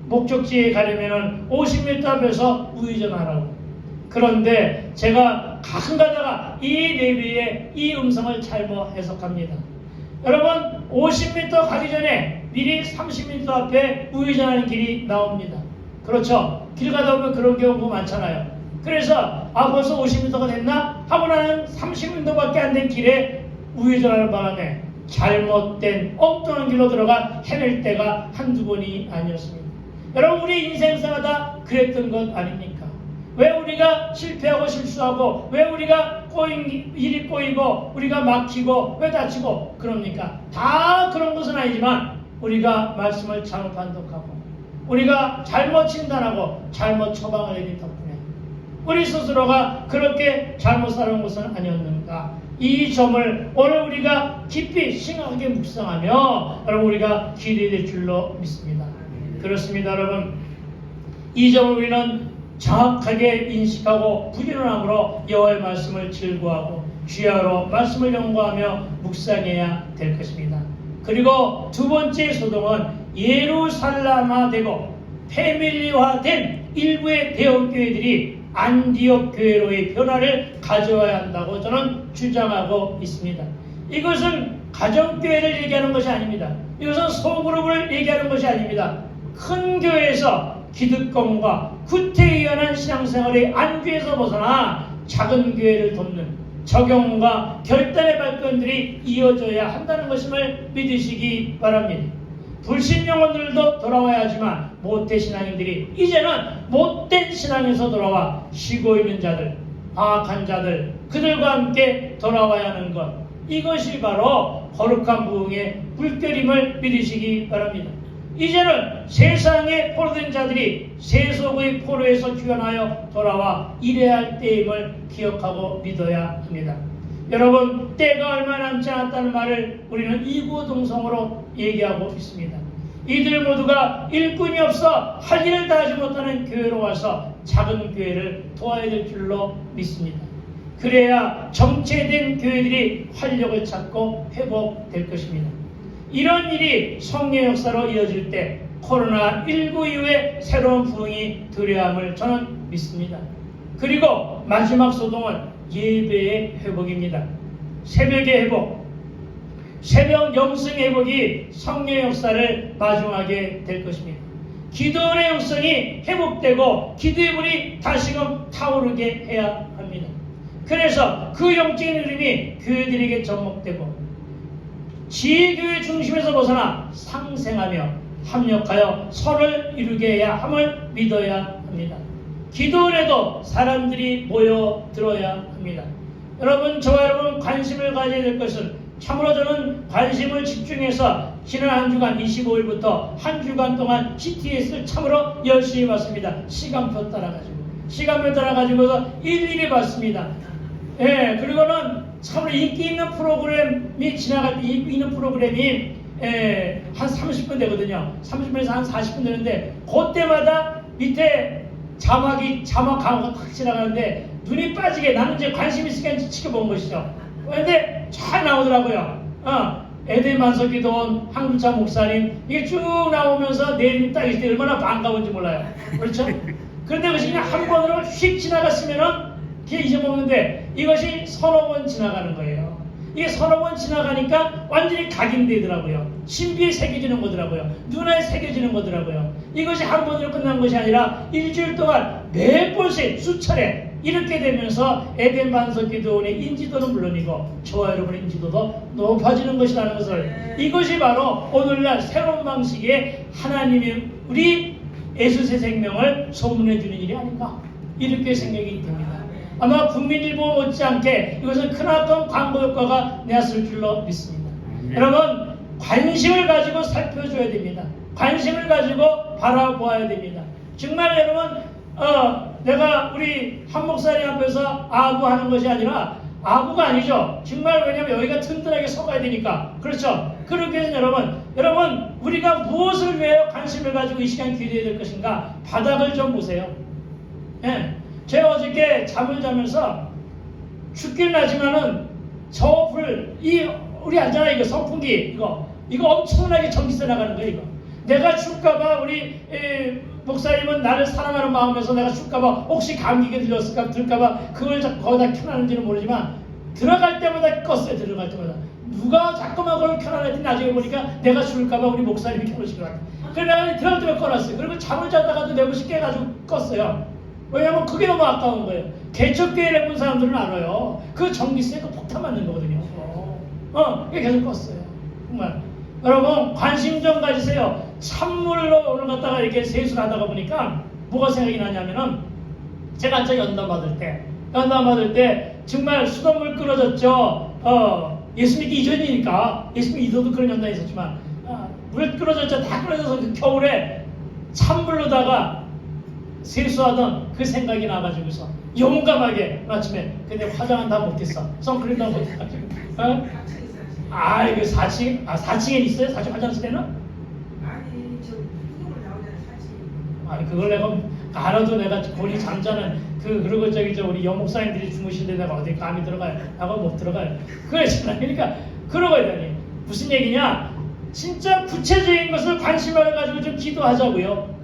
목적지에 가려면 50m 앞에서 우회전하라고. 그런데 제가 가끔 가다가 이 내비의 이 음성을 잘못 해석합니다. 여러분, 50m 가기 전에 미리 30m 앞에 우회전하는 길이 나옵니다. 그렇죠? 길 가다 보면 그런 경우가 많잖아요. 그래서 벌써 50m가 됐나? 하고 나는 30m밖에 안 된 길에 우회전하는 바람에 잘못된 엉뚱한 길로 들어가 헤맬 때가 한두 번이 아니었습니다. 여러분, 우리 인생 살아다 그랬던 것 아닙니까? 왜 우리가 실패하고 실수하고, 왜 우리가 일이 꼬이고, 우리가 막히고, 왜 다치고 그럽니까? 다 그런 것은 아니지만 우리가 말씀을 잘못 판독하고, 우리가 잘못 진단하고 잘못 처방을 내린 덕분에 우리 스스로가 그렇게 잘못 살아온 것은 아니었는가? 이 점을 오늘 우리가 깊이 심각하게 묵상하며 여러분 우리가 기대해야 될 줄로 믿습니다. 그렇습니다, 여러분. 이 점을 우리는 정확하게 인식하고 부지런함으로 여호와의 말씀을 즐거워하고 주야로 말씀을 연구하며 묵상해야 될 것입니다. 그리고 두 번째 소동은 예루살렘화되고 패밀리화된 일부의 대형교회들이 안디옥 교회로의 변화를 가져와야 한다고 저는 주장하고 있습니다. 이것은 가정교회를 얘기하는 것이 아닙니다. 이것은 소그룹을 얘기하는 것이 아닙니다. 큰 교회에서 기득권과 구태의연한 신앙생활의 안주에서 벗어나 작은 교회를 돕는 적용과 결단의 발걸음들이 이어져야 한다는 것임을 믿으시기 바랍니다. 불신 영혼들도 돌아와야 하지만 못된 신앙인들이 이제는 못된 신앙에서 돌아와 쉬고 있는 자들, 방학한 자들, 그들과 함께 돌아와야 하는 것, 이것이 바로 거룩한 부흥의 물결임을 믿으시기 바랍니다. 이제는 세상에 포로된 자들이 세속의 포로에서 귀환하여 돌아와 일해야 할 때임을 기억하고 믿어야 합니다. 여러분, 때가 얼마 남지 않았다는 말을 우리는 이구동성으로 얘기하고 있습니다. 이들 모두가 일꾼이 없어 할 일을 다 하지 못하는 교회로 와서 작은 교회를 도와야 될 줄로 믿습니다. 그래야 정체된 교회들이 활력을 찾고 회복될 것입니다. 이런 일이 성령 역사로 이어질 때 코로나19 이후에 새로운 부흥이 들여함을 저는 믿습니다. 그리고 마지막 소동은 예배의 회복입니다. 새벽의 회복, 새벽 영성의 회복이 성령 역사를 마중하게 될 것입니다. 기도의 영성이 회복되고 기도의 불이 다시금 타오르게 해야 합니다. 그래서 그 영적인 흐름이 교회들에게 접목되고 지혜교회 중심에서 벗어나 상생하며 합력하여 선을 이루게 해야 함을 믿어야 합니다. 기도원에도 사람들이 모여들어야 합니다. 여러분, 저와 여러분 관심을 가져야 될 것은 참으로 저는 관심을 집중해서 지난 한 주간 25일부터 한 주간 동안 GTS를 참으로 열심히 봤습니다. 시간표 따라가지고서 일일이 봤습니다. 예, 그리고는 참으로 인기 있는 프로그램이 지나갈 때 인기 있는 프로그램이 한 30분 되거든요. 30분에서 한 40분 되는데 그때마다 밑에 자막 광고가 탁 지나가는데 눈이 빠지게 나는 이제 관심 있으니까 지켜본 것이죠. 그런데 잘 나오더라고요. 에덴 만석기도원 한국차 목사님 이게 쭉 나오면서 내 이름이 딱 있을 때 얼마나 반가운지 몰라요. 그렇죠? 그런데 그것이 그냥 한 번으로 휙 지나갔으면은 그게 잊어먹는데 이것이 서너 번 지나가는 거예요. 이게 서너 번 지나가니까 완전히 각인되더라고요. 신비에 새겨지는 거더라고요. 눈에 새겨지는 거더라고요. 이것이 한 번으로 끝난 것이 아니라 일주일 동안 몇 번씩 수차례 이렇게 되면서 에덴 반석기도원의 인지도는 물론이고 저와 여러분의 인지도도 높아지는 것이라는 것을, 이것이 바로 오늘날 새로운 방식의 하나님이 우리 예수의 생명을 소문해 주는 일이 아닌가, 이렇게 생각이 듭니다. 아마 국민일보 못지않게 이것은 크나큰 광고 효과가 내었을 줄로 믿습니다. 여러분, 관심을 가지고 살펴줘야 됩니다. 관심을 가지고 바라보아야 됩니다. 정말 여러분, 내가 우리 한 목사님 앞에서 아부하는 것이 아니라, 아부가 아니죠. 정말, 왜냐하면 여기가 튼튼하게 서가야 되니까. 그렇죠? 그렇게 해서 여러분 우리가 무엇을 위해 관심을 가지고 이 시간 기도해야 될 것인가, 바닥을 좀 보세요. 예. 제가 어저께 잠을 자면서 춥긴 하지만은 저 불, 우리 알잖아요. 이거 선풍기, 이거 엄청나게 전기세 나가는 거예요. 이거 내가 춥까봐 우리 목사님은 나를 사랑하는 마음에서 내가 춥까봐 혹시 감기가 들까봐 그걸 거기다 켜놨는지는 모르지만 들어갈 때마다 껐어요. 들어갈 때마다 누가 자꾸만 그걸 켜놨는지 나중에 보니까 내가 추울까봐 우리 목사님이 켜놓으신 것 같아요. 그래서 내가 들어갈 때마다 꺼놨어요. 그리고 잠을 자다가도 내부시 깨가지고 껐어요. 왜냐면 그게 너무 아까운 거예요. 개척교회를 해본 사람들은 알아요. 그 전기세가 폭탄 맞는 거거든요. 이게 계속 껐어요. 정말. 여러분, 관심 좀 가지세요. 찬물로 오늘 갔다가 이렇게 세수를 하다가 보니까 뭐가 생각이 나냐면은 제가 저 연단 받을 때 정말 수돗물 끊어졌죠. 예수 믿기 이전이니까 예수 믿기 이전도 그런 연단이 있었지만 물 끊어졌죠. 다 끊어져서 그 겨울에 찬물로다가 세수하던 그 생각이 나가지고서 용감하게 아침에 근데 화장은 다 못했어. 선크림도 못해가지고. 이거 4층에 있어요? 4층 화장실에는? 아니 저 풍경을 나오잖아 사진. 그걸 내가 알아도 내가 본이 잠자는 그리고 저 우리 여목사님들이 주무실 때 내가 어디 감이 들어가요? 나가 못 들어가요. 그러잖아. 그러니까 그러고 있다니 무슨 얘기냐? 진짜 구체적인 것을 관심을 가지고 좀 기도하자고요.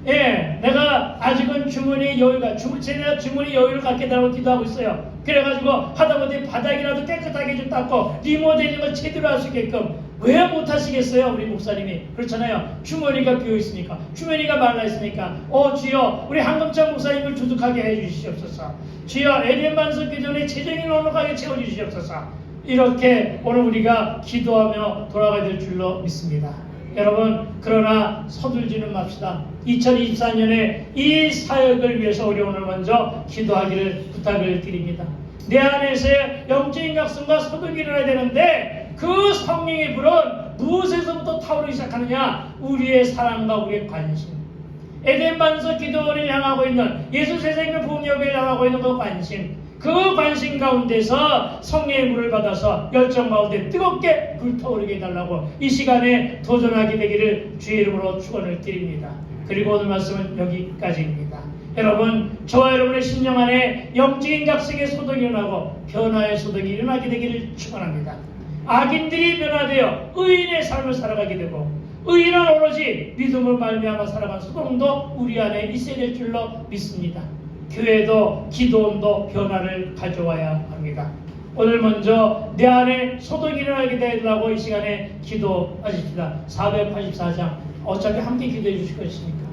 예, 내가 아직은 제가 주머니 여유를 갖게 달라고 기도하고 있어요. 그래가지고 하다못해 바닥이라도 깨끗하게 좀 닦고 리모델링을 제대로 할 수 있게끔 왜 못하시겠어요? 우리 목사님이 그렇잖아요. 주머니가 비어있으니까, 주머니가 말라있으니까 주여 우리 한금찬 목사님을 두둑하게 해주시옵소서. 주여 에덴반석 기존에 재정이 넉넉하게 채워주시옵소서. 이렇게 오늘 우리가 기도하며 돌아가야 될 줄로 믿습니다. 여러분, 그러나 서둘지는 맙시다. 2024년에 이 사역을 위해서 우리 오늘 먼저 기도하기를 부탁을 드립니다. 내 안에서의 영적인 각성과 소득이 일어나야 되는데 그 성령의 불은 무엇에서부터 타오르기 시작하느냐? 우리의 사랑과 우리의 관심. 에덴반석 기도원을 향하고 있는 예수 세상의 부흥역을 향하고 있는 그 관심 가운데서 성령의 물을 받아서 열정 가운데 뜨겁게 불타오르게 해달라고 이 시간에 도전하게 되기를 주의 이름으로 축원을 드립니다. 그리고 오늘 말씀은 여기까지입니다. 여러분, 저와 여러분의 심령 안에 영적인 각성의 소동이 일어나고 변화의 소동이 일어나게 되기를 축원합니다. 악인들이 변화되어 의인의 삶을 살아가게 되고 의인은 오로지 믿음을 말미암아 살아간 소동도 우리 안에 있어야 될 줄로 믿습니다. 교회도 기도원도 변화를 가져와야 합니다. 오늘 먼저 내 안에 소동이 일어나게 되라고 이 시간에 기도하십시다. 484장 어차피 함께 기도해 주실 것이니까.